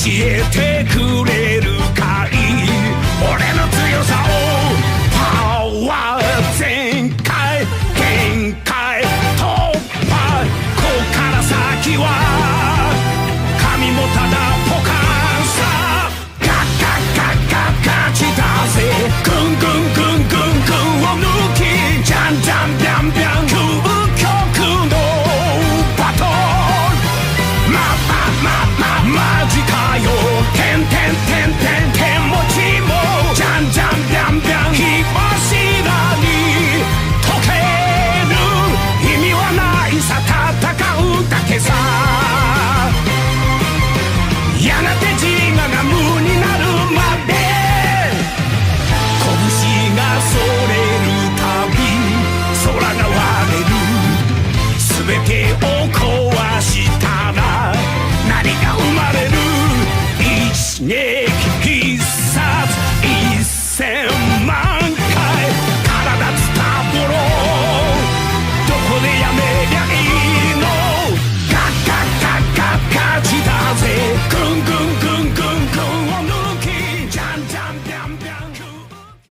えてくれるかい。俺の強さをパワー全開限界突破。こっから先は神もただポカンさ。ガッガッガッガッガチだぜ。ぐんぐんぐんぐんぐんを抜きじゃんじゃんビャンビャン究極のバトル。マジかよ。てんてんてんてんてんもちもじゃんじゃんビャンビャン火柱に溶ける。意味はないさ戦うだけさ。やがて自我が無になるまで拳がそれるたび空が割れる。全てを壊したら何が生まれる。1、2